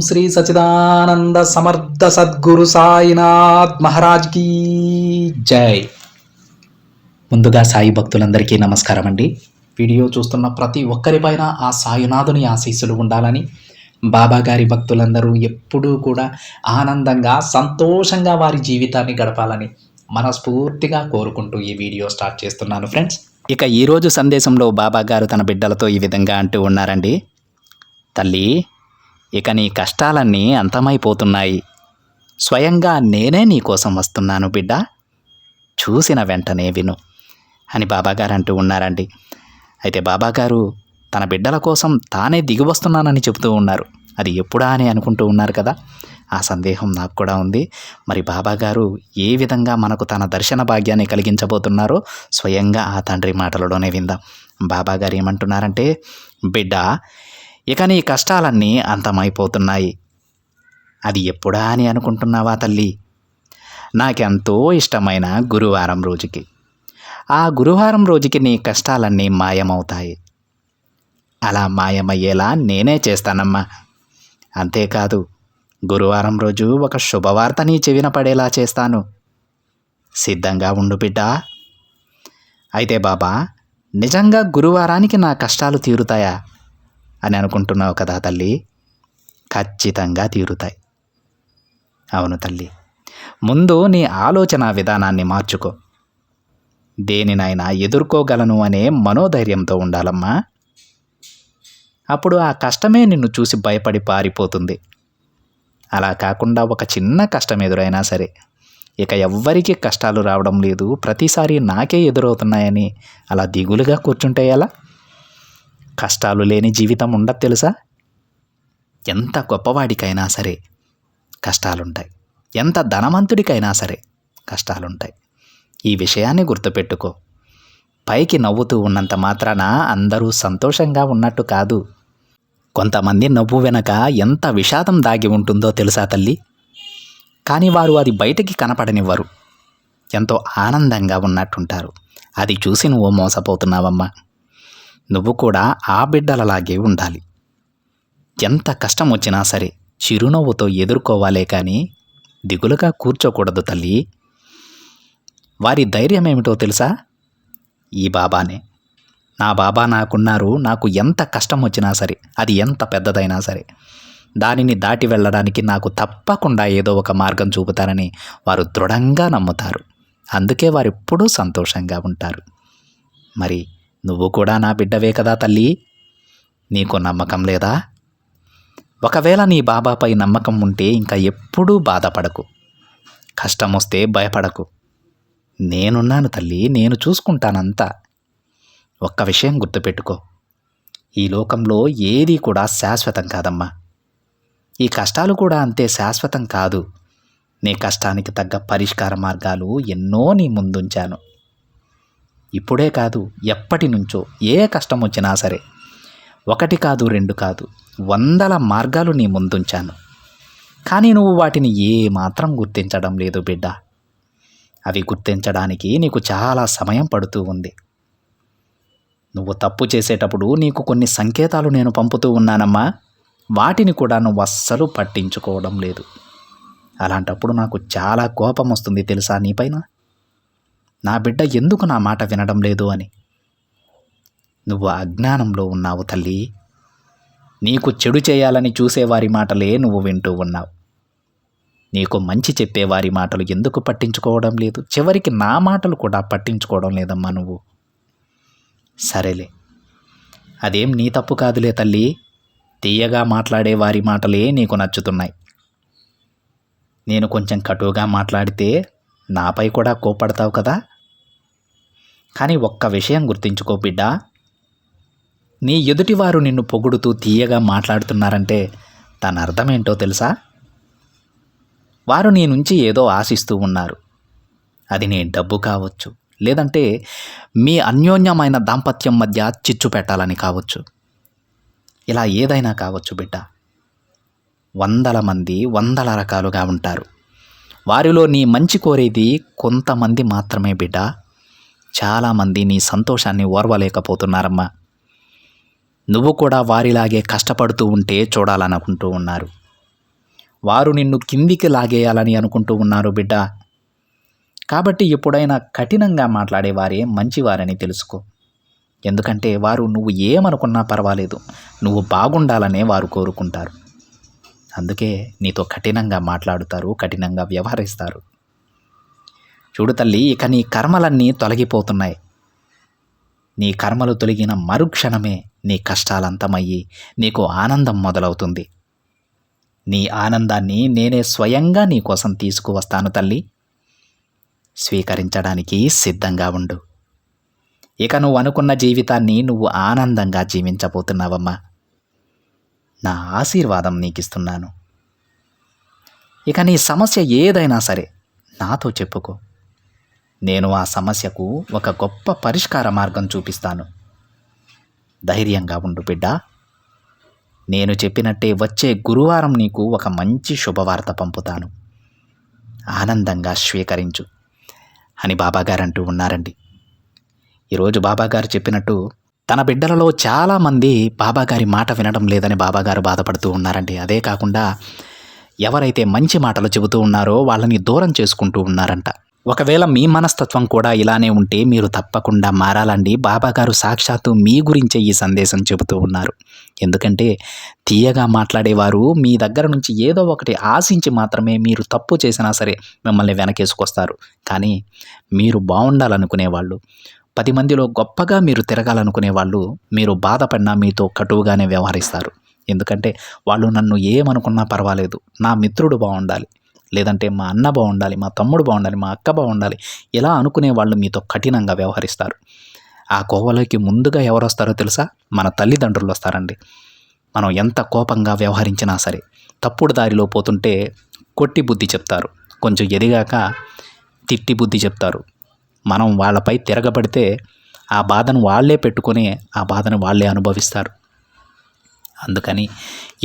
శ్రీ సచిదానంద సమర్థ సద్గురు సాయినాథ్ మహారాజ్ కీ జై. ముందుగా సాయి భక్తులందరికీ నమస్కారం అండి. వీడియో చూస్తున్న ప్రతి ఒక్కరిపైన ఆ సాయినాథుని ఆశీస్సులు ఉండాలని, బాబా గారి భక్తులందరూ ఎప్పుడూ కూడా ఆనందంగా సంతోషంగా వారి జీవితాన్ని గడపాలని మనస్ఫూర్తిగా కోరుకుంటూ ఈ వీడియో స్టార్ట్ చేస్తున్నాను ఫ్రెండ్స్. ఇక ఈరోజు సందేశంలో బాబా గారు తన బిడ్డలతో ఈ విధంగా అంటూ ఉన్నారండి. తల్లి, ఇక నీ కష్టాలన్నీ అంతమైపోతున్నాయి. స్వయంగా నేనే నీ కోసం వస్తున్నాను బిడ్డ, చూసిన వెంటనే విను అని బాబాగారు అంటూ ఉన్నారండి. అయితే బాబాగారు తన బిడ్డల కోసం తానే దిగి వస్తున్నానని చెబుతూ ఉన్నారు. అది ఎప్పుడా అని అనుకుంటూ ఉన్నారు కదా. ఆ సందేహం నాకు కూడా ఉంది. మరి బాబాగారు ఏ విధంగా మనకు తన దర్శన భాగ్యాన్ని కలిగించబోతున్నారో స్వయంగా ఆ తండ్రి మాటలలోనే విందాం. బాబాగారు ఏమంటున్నారంటే, బిడ్డ, ఇక నీ కష్టాలన్నీ అంతమైపోతున్నాయి. అది ఎప్పుడా అని అనుకుంటున్నావా తల్లి? నాకెంతో ఇష్టమైన గురువారం రోజుకి, ఆ గురువారం రోజుకి నీ కష్టాలన్నీ మాయమవుతాయి. అలా మాయమయ్యేలా నేనే చేస్తానమ్మా. అంతేకాదు, గురువారం రోజు ఒక శుభవార్త నీ చెవిన పడేలా చేస్తాను. సిద్ధంగా ఉండు బిడ్డ. అయితే బాబా, నిజంగా గురువారానికి నా కష్టాలు తీరుతాయా అని అనుకుంటున్నావు కదా తల్లి? ఖచ్చితంగా తీరుతాయి. అవును తల్లి, ముందు నీ ఆలోచన విధానాన్ని మార్చుకో. దేనినైనా ఎదుర్కోగలను అనే మనోధైర్యంతో ఉండాలమ్మా. అప్పుడు ఆ కష్టమే నిన్ను చూసి భయపడి పారిపోతుంది. అలా కాకుండా ఒక చిన్న కష్టం ఎదురైనా సరే, ఇక ఎవ్వరికీ కష్టాలు రావడం లేదు, ప్రతిసారి నాకే ఎదురవుతున్నాయని అలా దిగులుగా కూర్చుంటే ఎలా? కష్టాలు లేని జీవితం ఉండదు తెలుసా? ఎంత గొప్పవాడికైనా సరే కష్టాలుంటాయి, ఎంత ధనవంతుడికైనా సరే కష్టాలుంటాయి. ఈ విషయాన్ని గుర్తుపెట్టుకో. పైకి నవ్వుతూ ఉన్నంత మాత్రాన అందరూ సంతోషంగా ఉన్నట్టు కాదు. కొంతమంది నవ్వు వెనక ఎంత విషాదం దాగి ఉంటుందో తెలుసా తల్లి? కానీ వారు అది బయటికి కనపడనివ్వరు. ఎంతో ఆనందంగా ఉన్నట్టుంటారు. అది చూసి నువ్వు మోసపోతున్నావమ్మా. నువ్వు కూడా ఆ బిడ్డలలాగే ఉండాలి. ఎంత కష్టం వచ్చినా సరే చిరునవ్వుతో ఎదుర్కోవాలే కానీ దిగులుగా కూర్చోకూడదు తల్లి. వారి ధైర్యం ఏమిటో తెలుసా? ఈ బాబానే. నా బాబా నాకున్నారు. నాకు ఎంత కష్టం వచ్చినా సరే, అది ఎంత పెద్దదైనా సరే, దానిని దాటి వెళ్ళడానికి నాకు తప్పకుండా ఏదో ఒక మార్గం చూపుతారని వారు దృఢంగా నమ్ముతారు. అందుకే వారు ఎప్పుడూ సంతోషంగా ఉంటారు. మరి నువ్వు కూడా నా బిడ్డవే కదా తల్లి? నీకు నమ్మకం లేదా? ఒకవేళ నీ బాబాపై నమ్మకం ఉంటే ఇంకా ఎప్పుడూ బాధపడకు, కష్టం వస్తే భయపడకు. నేనున్నాను తల్లి, నేను చూసుకుంటానంతా. ఒక్క విషయం గుర్తుపెట్టుకో, ఈ లోకంలో ఏది కూడా శాశ్వతం కాదమ్మా. ఈ కష్టాలు కూడా అంతే శాశ్వతం కాదు. నీ కష్టానికి తగ్గ పరిష్కార మార్గాలు ఎన్నో నీ ముందుంచాను. ఇప్పుడే కాదు, ఎప్పటి నుంచో ఏ కష్టం వచ్చినా సరే, ఒకటి కాదు, రెండు కాదు, 100 మార్గాలు నీ ముందుంచాను. కానీ నువ్వు వాటిని ఏ మాత్రం గుర్తించడం లేదు బిడ్డ. అవి గుర్తించడానికి నీకు చాలా సమయం పడుతూ ఉంది. నువ్వు తప్పు చేసేటప్పుడు నీకు కొన్ని సంకేతాలు నేను పంపుతూ ఉన్నానమ్మా. వాటిని కూడా నువ్వు అస్సలు పట్టించుకోవడం లేదు. అలాంటప్పుడు నాకు చాలా కోపం వస్తుంది తెలుసా నీపైన. నా బిడ్డ ఎందుకు నా మాట వినడం లేదు అని. నువ్వు అజ్ఞానంలో ఉన్నావు తల్లి. నీకు చెడు చేయాలని చూసేవారి మాటలే నువ్వు వింటూ ఉన్నావు. నీకు మంచి చెప్పేవారి మాటలు ఎందుకు పట్టించుకోవడం లేదు? చివరికి నా మాటలు కూడా పట్టించుకోవడం లేదమ్మా నువ్వు. సరేలే, అదేం నీ తప్పు కాదులే తల్లి. తీయగా మాట్లాడే వారి మాటలే నీకు నచ్చుతున్నాయి. నేను కొంచెం కటువుగా మాట్లాడితే నాపై కూడా కోపడతావు కదా. కానీ ఒక్క విషయం గుర్తుంచుకో బిడ్డ, నీ ఎదుటివారు నిన్ను పొగుడుతూ తీయగా మాట్లాడుతున్నారంటే దాని అర్థం ఏంటో తెలుసా? వారు నీ నుంచి ఏదో ఆశిస్తూ ఉన్నారు. అది నీ డబ్బు కావచ్చు, లేదంటే మీ అన్యోన్యమైన దాంపత్యం మధ్య చిచ్చు పెట్టాలని కావచ్చు. ఇలా ఏదైనా కావచ్చు బిడ్డ. 100 మంది 100 రకాలుగా ఉంటారు. వారిలో నీ మంచి కోరేది కొంతమంది మాత్రమే బిడ్డ. చాలామంది నీ సంతోషాన్ని ఓర్వలేకపోతున్నారమ్మా. నువ్వు కూడా వారిలాగే కష్టపడుతూ ఉంటే చూడాలనుకుంటూ ఉన్నారు. వారు నిన్ను కిందికి లాగేయాలని అనుకుంటూ ఉన్నారు బిడ్డ. కాబట్టి ఎప్పుడైనా కఠినంగా మాట్లాడే వారే మంచివారని తెలుసుకో. ఎందుకంటే వారు నువ్వు ఏమనుకున్నా పర్వాలేదు, నువ్వు బాగుండాలనే వారు కోరుకుంటారు. అందుకే నీతో కఠినంగా మాట్లాడుతారు, కఠినంగా వ్యవహరిస్తారు. చూడు తల్లి, ఇక నీ కర్మలన్నీ తొలగిపోతున్నాయి. నీ కర్మలు తొలగిన మరుక్షణమే నీ కష్టాలంతమయ్యి నీకు ఆనందం మొదలవుతుంది. నీ ఆనందాన్ని నేనే స్వయంగా నీ కోసం తీసుకువస్తాను తల్లి. స్వీకరించడానికి సిద్ధంగా ఉండు. ఇక నువ్వు అనుకున్న జీవితాన్ని నువ్వు ఆనందంగా జీవించబోతున్నావమ్మా. నా ఆశీర్వాదం నీకిస్తున్నాను. ఇక నీ సమస్య ఏదైనా సరే నాతో చెప్పుకో. నేను ఆ సమస్యకు ఒక గొప్ప పరిష్కార మార్గం చూపిస్తాను. ధైర్యంగా ఉండు బిడ్డ. నేను చెప్పినట్టే వచ్చే గురువారం నీకు ఒక మంచి శుభవార్త పంపుతాను. ఆనందంగా స్వీకరించు అని బాబాగారు అంటూ ఉన్నారండి. ఈరోజు బాబాగారు చెప్పినట్టు తన బిడ్డలలో చాలామంది బాబాగారి మాట వినడం లేదని బాబాగారు బాధపడుతూ ఉన్నారండి. అదే కాకుండా ఎవరైతే మంచి మాటలు చెబుతూ ఉన్నారో వాళ్ళని దూరం చేసుకుంటూ ఉన్నారంట. ఒకవేళ మీ మనస్తత్వం కూడా ఇలానే ఉంటే మీరు తప్పకుండా మారాలండి. బాబాగారు సాక్షాత్తు మీ గురించే ఈ సందేశం చెబుతూ ఉన్నారు. ఎందుకంటే తీయగా మాట్లాడేవారు మీ దగ్గర నుంచి ఏదో ఒకటి ఆశించి మాత్రమే మీరు తప్పు చేసినా సరే మిమ్మల్ని వెనకేసుకొస్తారు. కానీ మీరు బాగుండాలనుకునేవాళ్ళు, 10 మందిలో గొప్పగా మీరు తిరగాలనుకునే వాళ్ళు, మీరు బాధపడినా మీతో కటువుగానే వ్యవహరిస్తారు. ఎందుకంటే వాళ్ళు నన్ను ఏమనుకున్నా పర్వాలేదు, నా మిత్రుడు బాగుండాలి, లేదంటే మా అన్న బాగుండాలి, మా తమ్ముడు బాగుండాలి, మా అక్క బాగుండాలి, ఇలా అనుకునే వాళ్ళు మీతో కఠినంగా వ్యవహరిస్తారు. ఆ కోవలోకి ముందుగా ఎవరు వస్తారో తెలుసా? మన తల్లిదండ్రులు వస్తారండి. మనం ఎంత కోపంగా వ్యవహరించినా సరే తప్పుడు దారిలో పోతుంటే కొట్టి బుద్ధి చెప్తారు, కొంచెం ఎదిగాక తిట్టి బుద్ధి చెప్తారు. మనం వాళ్ళపై తిరగబడితే ఆ బాధను వాళ్ళే పెట్టుకొని ఆ బాధను వాళ్ళే అనుభవిస్తారు. అందుకని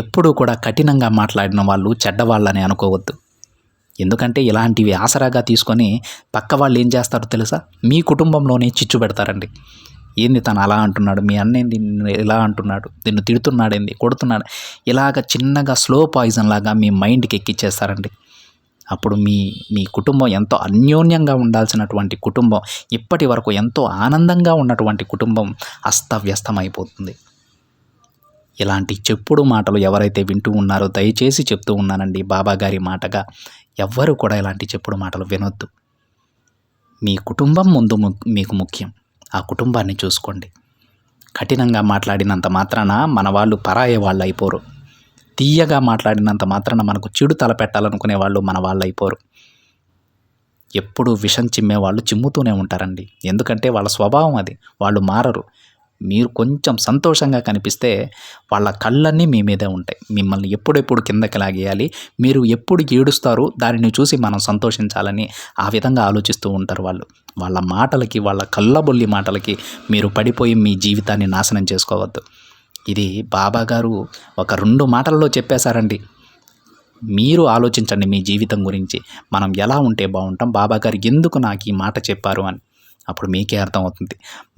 ఎప్పుడూ కూడా కఠినంగా మాట్లాడిన వాళ్ళు చెడ్డవాళ్ళని అనుకోవద్దు. ఎందుకంటే ఇలాంటివి ఆసరాగా తీసుకొని పక్క వాళ్ళు ఏం చేస్తారో తెలుసా? మీ కుటుంబంలోనే చిచ్చు పెడతారండి. ఏంది తను అలా అంటున్నాడు, మీ అన్న ఏంది ఇలా అంటున్నాడు, నిన్ను తిడుతున్నాడేంది, కొడుతున్నాడు, ఇలాగ చిన్నగా స్లో పాయిజన్ లాగా మీ మైండ్కి ఎక్కిచ్చేస్తారండి. అప్పుడు మీ కుటుంబం ఎంతో అన్యోన్యంగా ఉండాల్సినటువంటి కుటుంబం, ఇప్పటి వరకు ఎంతో ఆనందంగా ఉన్నటువంటి కుటుంబం అస్తవ్యస్తమైపోతుంది. ఇలాంటి చెప్పుడు మాటలు ఎవరైతే వింటూ ఉన్నారో దయచేసి చెప్తూ ఉన్నానండి, బాబాగారి మాటగా ఎవ్వరూ కూడా ఇలాంటి చెప్పుడు మాటలు వినొద్దు. మీ కుటుంబం ముందు మీకు ముఖ్యం. ఆ కుటుంబాన్ని చూసుకోండి. కఠినంగా మాట్లాడినంత మాత్రాన మన వాళ్ళు పరాయే వాళ్ళు అయిపోరు. తీయగా మాట్లాడినంత మాత్రాన మనకు చెడు తలపెట్టాలనుకునే వాళ్ళు మన వాళ్ళు అయిపోరు. ఎప్పుడూ విషం చిమ్మేవాళ్ళు చిమ్ముతూనే ఉంటారండి. ఎందుకంటే వాళ్ళ స్వభావం అది, వాళ్ళు మారరు. మీరు కొంచెం సంతోషంగా కనిపిస్తే వాళ్ళ కళ్ళన్నీ మీ మీదే ఉంటాయి. మిమ్మల్ని ఎప్పుడెప్పుడు కిందకి లాగేయాలి, మీరు ఎప్పుడు ఏడుస్తారో దానిని చూసి మనం సంతోషించాలని ఆ విధంగా ఆలోచిస్తూ ఉంటారు వాళ్ళు. వాళ్ళ మాటలకి, వాళ్ళ కళ్ళబొల్లి మాటలకి మీరు పడిపోయి మీ జీవితాన్ని నాశనం చేసుకోవద్దు. ఇది బాబాగారు ఒక 2 మాటల్లో చెప్పేశారండి. మీరు ఆలోచించండి మీ జీవితం గురించి. మనం ఎలా ఉంటే బాగుంటాం, బాబాగారు ఎందుకు నాకు ఈ మాట చెప్పారు అని. అప్పుడు మీకే అర్థమవుతుంది.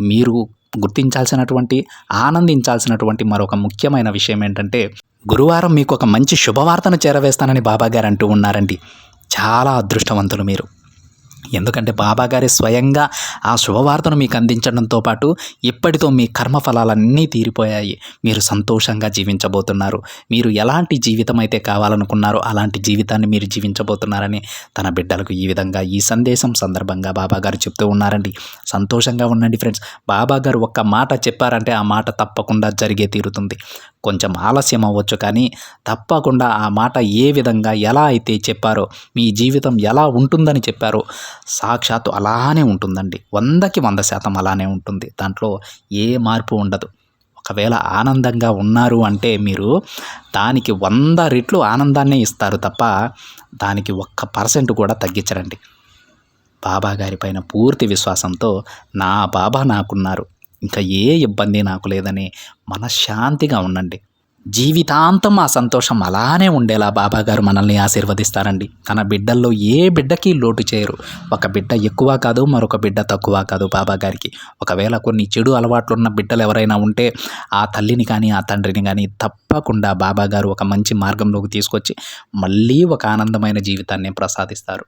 మీరు గుర్తించాల్సినటువంటి, ఆనందించాల్సినటువంటి మరొక ముఖ్యమైన విషయం ఏంటంటే, గురువారం మీకు ఒక మంచి శుభవార్తను చేరవేస్తానని బాబాగారు అంటూ ఉన్నారండి. చాలా అదృష్టవంతులు మీరు. ఎందుకంటే బాబాగారే స్వయంగా ఆ శుభవార్తను మీకు అందించడంతో పాటు ఇప్పటితో మీ కర్మఫలాలన్నీ తీరిపోయాయి. మీరు సంతోషంగా జీవించబోతున్నారు. మీరు ఎలాంటి జీవితం అయితే కావాలనుకున్నారో అలాంటి జీవితాన్ని మీరు జీవించబోతున్నారని తన బిడ్డలకు ఈ విధంగా ఈ సందేశం సందర్భంగా బాబాగారు చెప్తూ ఉన్నారండి. సంతోషంగా ఉండండి ఫ్రెండ్స్. బాబాగారు ఒక్క మాట చెప్పారంటే ఆ మాట తప్పకుండా జరిగే తీరుతుంది. కొంచెం ఆలస్యం అవ్వచ్చు, కానీ తప్పకుండా ఆ మాట ఏ విధంగా ఎలా అయితే చెప్పారో, మీ జీవితం ఎలా ఉంటుందని చెప్పారో సాక్షాత్తు అలానే ఉంటుందండి. 100కి 100% అలానే ఉంటుంది. దాంట్లో ఏ మార్పు ఉండదు. ఒకవేళ ఆనందంగా ఉన్నారు అంటే మీరు దానికి 100 రెట్లు ఆనందాన్నే ఇస్తారు తప్ప దానికి 1% కూడా తగ్గించరండి. బాబాగారి పైన పూర్తి విశ్వాసంతో నా బాబా నాకున్నారు, ఇంకా ఏ ఇబ్బంది నాకు లేదని మనశ్శాంతిగా ఉండండి. జీవితాంతం ఆ సంతోషం అలానే ఉండేలా బాబాగారు మనల్ని ఆశీర్వదిస్తారండి. తన బిడ్డల్లో ఏ బిడ్డకి లోటు చేయరు. ఒక బిడ్డ ఎక్కువ కాదు, మరొక బిడ్డ తక్కువ కాదు బాబాగారికి. ఒకవేళ కొన్ని చెడు అలవాట్లున్న బిడ్డలు ఎవరైనా ఉంటే ఆ తల్లిని కానీ ఆ తండ్రిని కానీ తప్పకుండా బాబాగారు ఒక మంచి మార్గంలోకి తీసుకొచ్చి మళ్ళీ ఒక ఆనందమైన జీవితాన్ని ప్రసాదిస్తారు.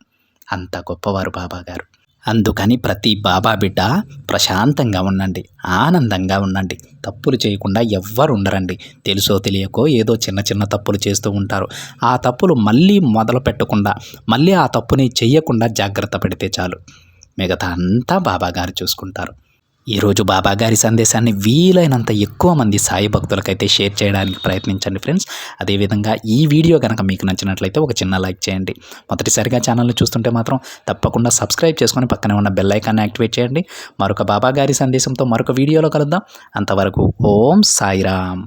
అంత గొప్పవారు బాబాగారు. అందుకని ప్రతి బాబా బిడ్డ ప్రశాంతంగా ఉండండి, ఆనందంగా ఉండండి. తప్పులు చేయకుండా ఎవ్వరు ఉండరండి. తెలుసో తెలియకో ఏదో చిన్న చిన్న తప్పులు చేస్తూ ఉంటారు. ఆ తప్పులు మళ్ళీ మొదలు పెట్టకుండా, మళ్ళీ ఆ తప్పుని చెయ్యకుండా జాగ్రత్త పడితే చాలు, మిగతా అంతా బాబాగారు చూసుకుంటారు. ఈరోజు బాబాగారి సందేశాన్ని వీలైనంత ఎక్కువ మంది సాయి భక్తులకైతే షేర్ చేయడానికి ప్రయత్నించండి ఫ్రెండ్స్. అదేవిధంగా ఈ వీడియో కనుక మీకు నచ్చినట్లయితే ఒక చిన్న లైక్ చేయండి. మొదటిసారిగా ఛానల్ని చూస్తుంటే మాత్రం తప్పకుండా సబ్స్క్రైబ్ చేసుకొని పక్కనే ఉన్న బెల్ ఐకాన్ని యాక్టివేట్ చేయండి. మరొక బాబాగారి సందేశంతో మరొక వీడియోలో కలుద్దాం. అంతవరకు ఓం సాయిరామ్.